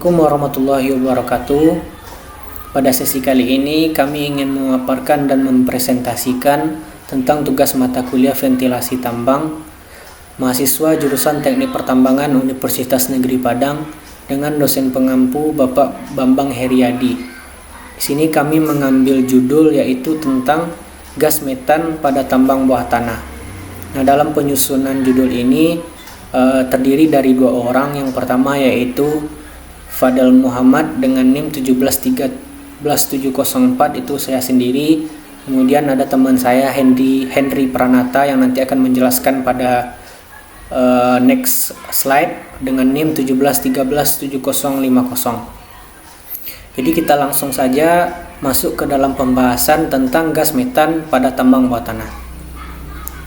Assalamualaikum warahmatullahi wabarakatuh. Pada sesi kali ini kami ingin memaparkan dan mempresentasikan tentang tugas mata kuliah ventilasi tambang mahasiswa jurusan Teknik Pertambangan Universitas Negeri Padang dengan dosen pengampu Bapak Bambang Heriadi. Di sini kami mengambil judul yaitu tentang gas metan pada tambang bawah tanah. Nah, dalam penyusunan judul ini terdiri dari dua orang. Yang pertama yaitu Fadel Muhammad dengan NIM 1713704, itu saya sendiri. Kemudian ada teman saya Henry Pranata yang nanti akan menjelaskan pada next slide dengan NIM 1713750. Jadi kita langsung saja masuk ke dalam pembahasan tentang gas metan pada tambang bawah tanah.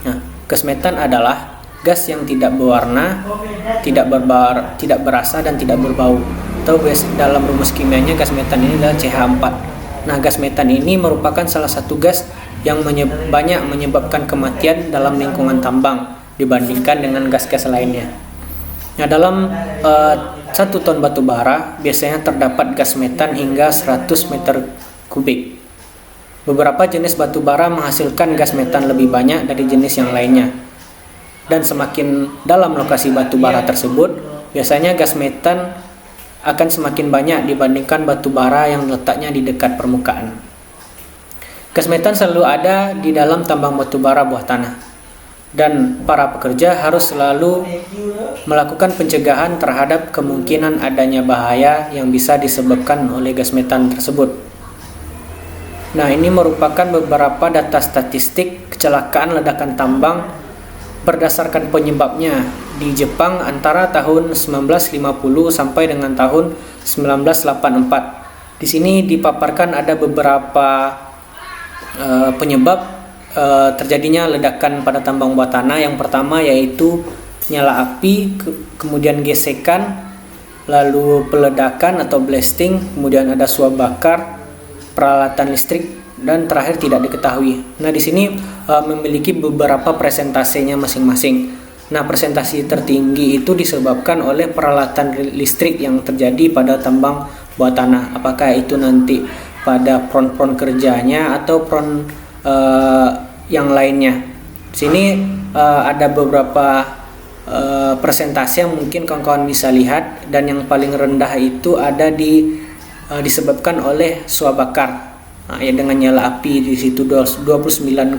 Nah, gas metan adalah gas yang tidak berwarna, tidak berasa dan tidak berbau. Atau dalam rumus kimianya gas metan ini adalah CH4. Nah, gas metan ini merupakan salah satu gas yang banyak menyebabkan kematian dalam lingkungan tambang dibandingkan dengan gas-gas lainnya. Nah, dalam 1 ton batu bara biasanya terdapat gas metan hingga 100 meter kubik. Beberapa jenis batu bara menghasilkan gas metan lebih banyak dari jenis yang lainnya. Dan semakin dalam lokasi batu bara tersebut, biasanya gas metan akan semakin banyak dibandingkan batu bara yang letaknya di dekat permukaan. Gas metan selalu ada di dalam tambang batu bara bawah tanah, dan para pekerja harus selalu melakukan pencegahan terhadap kemungkinan adanya bahaya yang bisa disebabkan oleh gas metan tersebut. Nah, ini merupakan beberapa data statistik kecelakaan ledakan tambang berdasarkan penyebabnya di Jepang antara tahun 1950 sampai dengan tahun 1984. Di sini dipaparkan ada beberapa penyebab terjadinya ledakan pada tambang bawah tanah. Yang pertama yaitu nyala api, kemudian gesekan, lalu peledakan atau blasting, kemudian ada suap bakar, peralatan listrik, dan terakhir tidak diketahui. Nah, di sini memiliki beberapa presentasinya masing-masing. Nah, presentasi tertinggi itu disebabkan oleh peralatan listrik yang terjadi pada tambang bawah tanah. Apakah itu nanti pada pront kerjanya atau pront yang lainnya. Di sini ada beberapa presentasi yang mungkin kawan-kawan bisa lihat, dan yang paling rendah itu ada disebabkan oleh suap bakar. Nah, ya, dengan nyala api di situ 29,1%,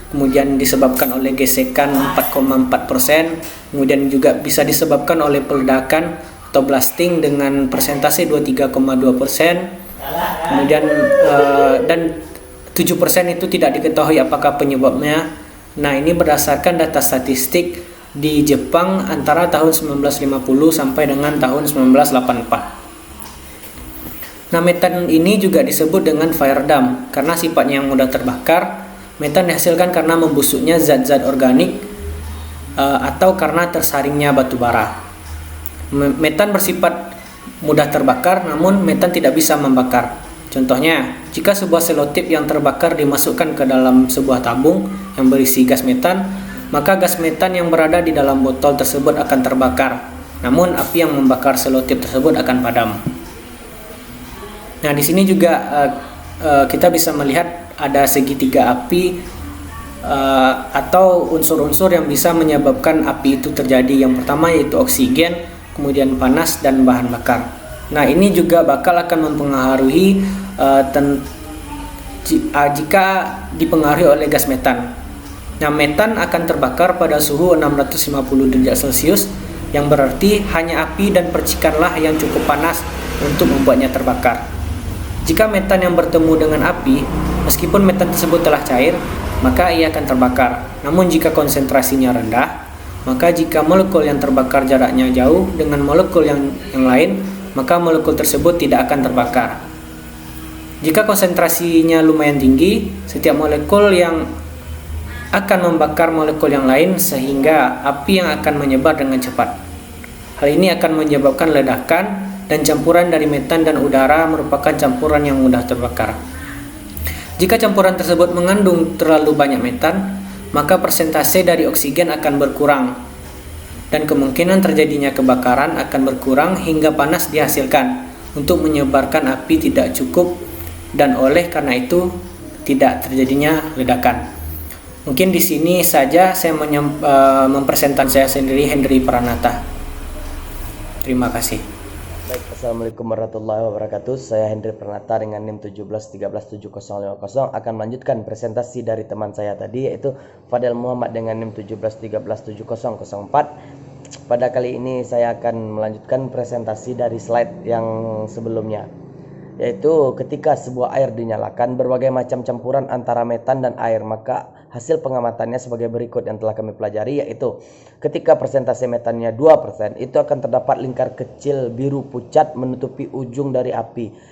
kemudian disebabkan oleh gesekan 4,4%, kemudian juga bisa disebabkan oleh peledakan atau blasting dengan persentase 23,2%, kemudian dan 7% itu tidak diketahui apakah penyebabnya. Nah, ini berdasarkan data statistik di Jepang antara tahun 1950 sampai dengan tahun 1984. Nah, metan ini juga disebut dengan fire damp karena sifatnya yang mudah terbakar. Metan dihasilkan karena membusuknya zat-zat organik atau karena tersaringnya batu bara. Metan bersifat mudah terbakar, namun metan tidak bisa membakar. Contohnya, jika sebuah selotip yang terbakar dimasukkan ke dalam sebuah tabung yang berisi gas metan, maka gas metan yang berada di dalam botol tersebut akan terbakar. Namun, api yang membakar selotip tersebut akan padam. Nah, di sini juga kita bisa melihat ada segitiga api atau unsur-unsur yang bisa menyebabkan api itu terjadi. Yang pertama yaitu oksigen, kemudian panas, dan bahan bakar. Nah, ini juga bakal akan mempengaruhi jika dipengaruhi oleh gas metan. Nah, metan akan terbakar pada suhu 650 derajat Celcius, yang berarti hanya api dan percikanlah yang cukup panas untuk membuatnya terbakar. Jika metan yang bertemu dengan api, meskipun metan tersebut telah cair, maka ia akan terbakar. Namun jika konsentrasinya rendah, maka jika molekul yang terbakar jaraknya jauh dengan molekul yang lain, maka molekul tersebut tidak akan terbakar. Jika konsentrasinya lumayan tinggi, setiap molekul yang akan membakar molekul yang lain sehingga api yang akan menyebar dengan cepat. Hal ini akan menyebabkan ledakan, dan campuran dari metan dan udara merupakan campuran yang mudah terbakar. Jika campuran tersebut mengandung terlalu banyak metan, maka persentase dari oksigen akan berkurang. dan kemungkinan terjadinya kebakaran akan berkurang hingga panas dihasilkan untuk menyebarkan api tidak cukup, dan oleh karena itu tidak terjadinya ledakan. Mungkin di sini saja saya mempresentasikan saya sendiri, Hendry Pranata. Terima kasih. Baik, Assalamualaikum warahmatullahi wabarakatuh. Saya Hendry Pranata dengan NIM 17137050 akan melanjutkan presentasi dari teman saya tadi, yaitu Fadel Muhammad dengan NIM 17137004. Pada kali ini saya akan melanjutkan presentasi dari slide yang sebelumnya, yaitu ketika sebuah air dinyalakan berbagai macam campuran antara metan dan air, maka hasil pengamatannya sebagai berikut yang telah kami pelajari, yaitu ketika persentase metannya 2%, itu akan terdapat lingkar kecil biru pucat menutupi ujung dari api.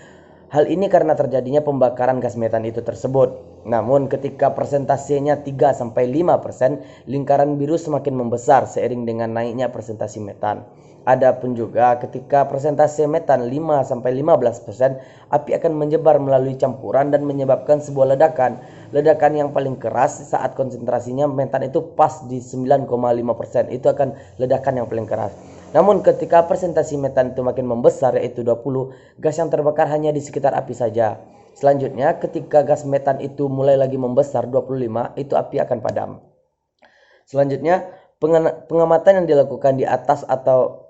Hal ini karena terjadinya pembakaran gas metan itu tersebut. Namun ketika persentasenya 3-5%, lingkaran biru semakin membesar seiring dengan naiknya persentase metan. Adapun juga ketika persentase metan 5-15%, api akan menyebar melalui campuran dan menyebabkan sebuah ledakan. Ledakan yang paling keras saat konsentrasinya metan itu pas di 9,5%, itu akan ledakan yang paling keras. Namun ketika persentase metan itu makin membesar, yaitu 20, gas yang terbakar hanya di sekitar api saja. Selanjutnya ketika gas metan itu mulai lagi membesar 25, itu api akan padam. Selanjutnya pengamatan yang dilakukan di atas atau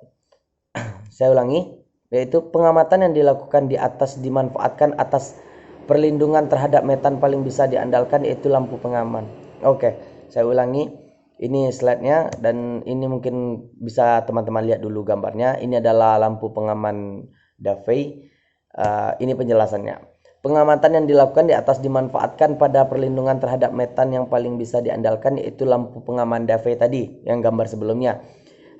saya ulangi, yaitu pengamatan yang dilakukan di atas dimanfaatkan atas perlindungan terhadap metan paling bisa diandalkan, yaitu lampu pengaman. Oke, saya ulangi. Ini slide-nya, dan ini mungkin bisa teman-teman lihat dulu gambarnya. Ini adalah lampu pengaman Davey. Ini penjelasannya. Pengamatan yang dilakukan di atas dimanfaatkan pada perlindungan terhadap metan yang paling bisa diandalkan, yaitu lampu pengaman Davey tadi, yang gambar sebelumnya.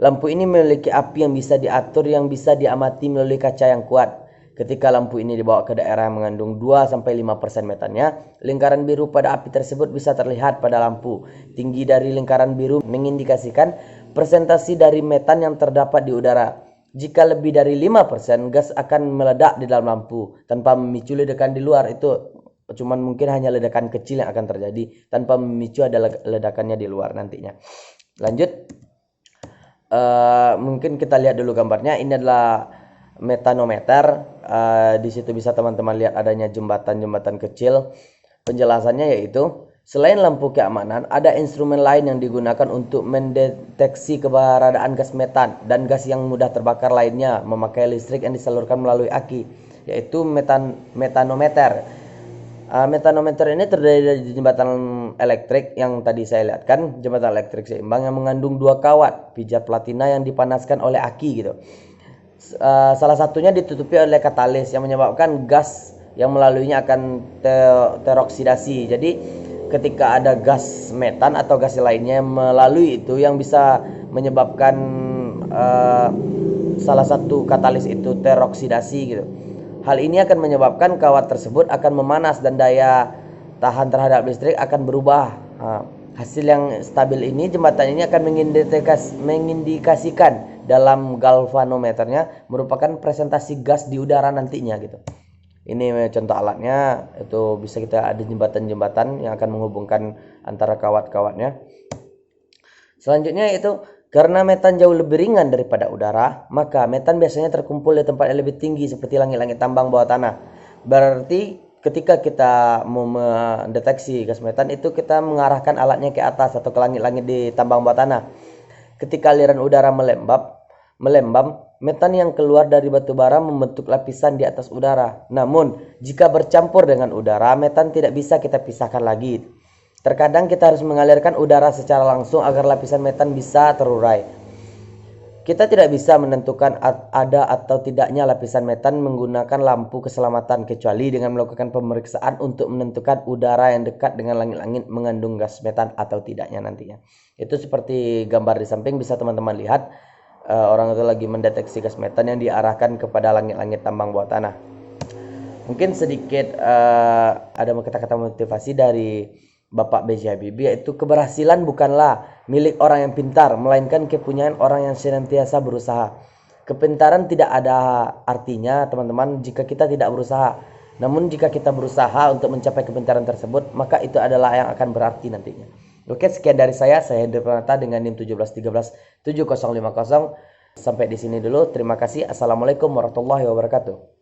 Lampu ini memiliki api yang bisa diatur, yang bisa diamati melalui kaca yang kuat. Ketika lampu ini dibawa ke daerah yang mengandung 2-5% metannya, lingkaran biru pada api tersebut bisa terlihat pada lampu. Tinggi dari lingkaran biru mengindikasikan presentasi dari metan yang terdapat di udara. Jika lebih dari 5%, gas akan meledak di dalam lampu tanpa memicu ledakan di luar. Itu cuman mungkin hanya ledakan kecil yang akan terjadi tanpa memicu ada ledakannya di luar nantinya. Lanjut, mungkin kita lihat dulu gambarnya. Ini adalah metanometer. Di situ bisa teman-teman lihat adanya jembatan-jembatan kecil. Penjelasannya yaitu, selain lampu keamanan, ada instrumen lain yang digunakan untuk mendeteksi keberadaan gas metan dan gas yang mudah terbakar lainnya memakai listrik yang disalurkan melalui aki, yaitu metanometer. Metanometer ini terdiri dari jembatan elektrik yang tadi saya lihatkan, jembatan elektrik seimbang yang mengandung 2 kawat pijat platina yang dipanaskan oleh aki gitu. Salah satunya ditutupi oleh katalis yang menyebabkan gas yang melaluinya akan teroksidasi. Jadi ketika ada gas metan atau gas lainnya yang melalui itu, yang bisa menyebabkan salah satu katalis itu teroksidasi gitu. Hal ini akan menyebabkan kawat tersebut akan memanas dan daya tahan terhadap listrik akan berubah. Hasil yang stabil ini, jembatan ini akan mengindikasikan dalam galvanometernya merupakan presentasi gas di udara nantinya gitu. Ini contoh alatnya, itu bisa kita ada jembatan-jembatan yang akan menghubungkan antara kawat-kawatnya. Selanjutnya itu karena metan jauh lebih ringan daripada udara, maka metan biasanya terkumpul di tempat yang lebih tinggi seperti langit-langit tambang bawah tanah. Berarti ketika kita mau mendeteksi gas metan itu kita mengarahkan alatnya ke atas atau ke langit-langit di tambang bawah tanah. Ketika aliran udara melembab, metan yang keluar dari batu bara membentuk lapisan di atas udara. Namun, jika bercampur dengan udara, metan tidak bisa kita pisahkan lagi. Terkadang kita harus mengalirkan udara secara langsung agar lapisan metan bisa terurai. Kita tidak bisa menentukan ada atau tidaknya lapisan metan menggunakan lampu keselamatan, kecuali dengan melakukan pemeriksaan untuk menentukan udara yang dekat dengan langit-langit mengandung gas metan atau tidaknya nantinya. Itu seperti gambar di samping, bisa teman-teman lihat. Orang itu lagi mendeteksi gas metan yang diarahkan kepada langit-langit tambang bawah tanah. Mungkin sedikit ada kata-kata motivasi dari Bapak B.J. Habibie, yaitu keberhasilan bukanlah milik orang yang pintar, melainkan kepunyaan orang yang senantiasa berusaha. Kepintaran tidak ada artinya teman-teman jika kita tidak berusaha. Namun jika kita berusaha untuk mencapai kepintaran tersebut, maka itu adalah yang akan berarti nantinya. Oke, sekian dari saya Hendri Pranata dengan NIM 17137050. Sampai di sini dulu. Terima kasih. Assalamualaikum warahmatullahi wabarakatuh.